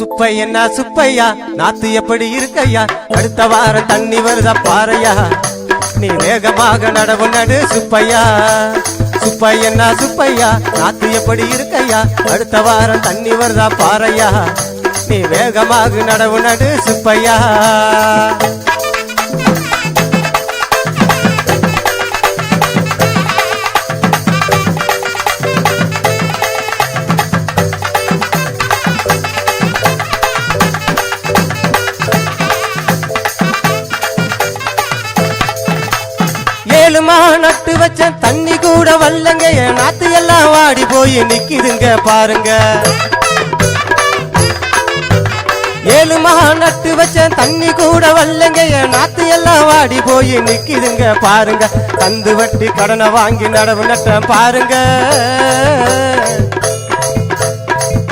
சுப்பையண்ணா சுப்பையா நாத்து எப்படி இருக்கையா அடுத்த வாரம் தண்ணி வருதா பாறையா நீ வேகமாக நடவு நடு சுப்பையா சுப்பையண்ணா சுப்பையா நாத்து எப்படி இருக்கையா அடுத்த வாரம் தண்ணி வருதா பாறையா நீ வேகமாக நடவு நடு சுப்பையா நட்டு வச்ச தண்ணி கூட வல்லங்க நாத்து எல்லாம் வாடி போய் நிக்குதுங்க பாருங்க 7 மாச நட்டு வச்ச தண்ணி கூட வல்லங்க நாத்து எல்லாம் வாடி போய் நிக்குதுங்க பாருங்க கந்து வட்டி கடனை வாங்கி நடவு நட்ட பாருங்க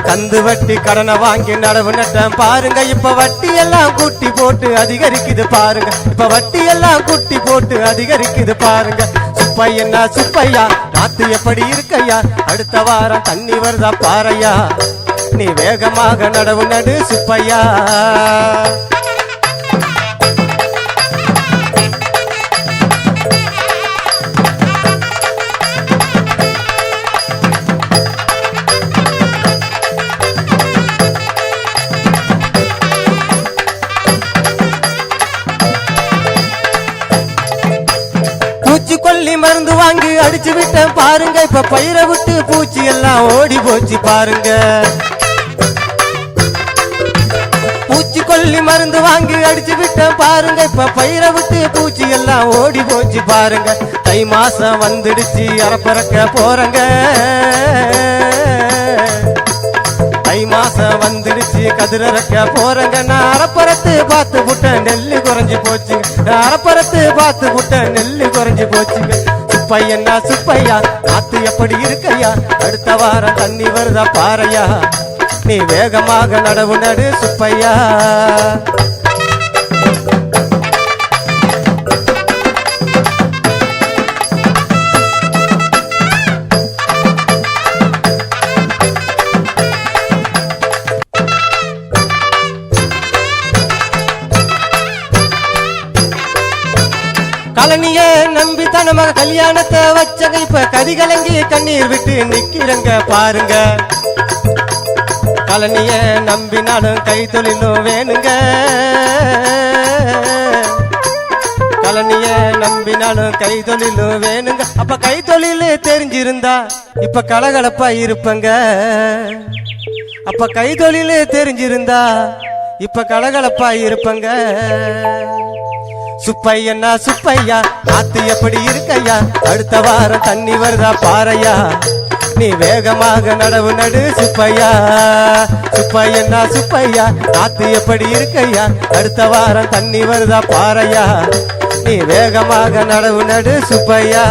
கந்து வட்டி கடனை வாங்கி நடவு நட்ட பாருங்க இப்ப வட்டி எல்லாம் குட்டி போட்டு அதிகரிக்குது பாருங்க இப்ப வட்டி எல்லாம் குட்டி போட்டு அதிகரிக்குது பாருங்க சுப்பையண்ணா சுப்பையா நாத்து எப்படி இருக்கையா அடுத்த வாரம் தண்ணி வருதா பாறையா நீ வேகமாக நடவு நடு சுப்பையா பூச்சிக்கொல்லி மருந்து வாங்கி அடிச்சு விட்டேன் பாருங்க இப்ப பயிரை விட்டு பூச்சி எல்லாம் ஓடி போச்சு பாருங்க பூச்சிக்கொல்லி மருந்து வாங்கி அடிச்சு விட்டேன் பாருங்க இப்ப பயிரை விட்டு பூச்சி எல்லாம் ஓடி போச்சு பாருங்க தை மாசம் வந்துடுச்சு அறப்பறக்க போறங்க தை மாசம் வந்துடுச்சு கதிரக்க போறங்க நான் அறப்பறத்து பார்த்து விட்டேன் நெல்லு குறைஞ்சு போச்சுங்க நான் அறப்பறத்து பார்த்து விட்டேன் நெல்லு குறைஞ்சு போச்சுங்க சுப்பையண்ணா சுப்பையா நாத்து எப்படி இருக்கையா அடுத்த வாரம் தண்ணி வருதா பாறையா நீ வேகமாக நடவு நடு சுப்பையா கலனிய நம்பி தனமாக கல்யாணத்தை வச்சங்க இப்ப கதிகலங்கி கண்ணீர் விட்டு நிக்கிறங்க பாருங்க கலனிய நம்பினாலும் கை தொழிலும் வேணுங்க கலனிய நம்பினாலும் கை தொழிலும் வேணுங்க அப்ப கை தொழில் தெரிஞ்சிருந்தா இப்ப கலகலப்பா இருப்பங்க அப்ப கை தொழில் தெரிஞ்சிருந்தா இப்ப கலகலப்பா இருப்பங்க சுப்பையண்ணா சுப்பையா நாத்து எப்படி இருக்கையா அடுத்த வாரம் தண்ணி வருதா பாறையா நீ வேகமாக நடவு நடு சுப்பையா சுப்பையண்ணா சுப்பையா நாத்து எப்படி இருக்கையா அடுத்த வாரம் தண்ணி வருதா பாறையா நீ வேகமாக நடவு நடு சுப்பையா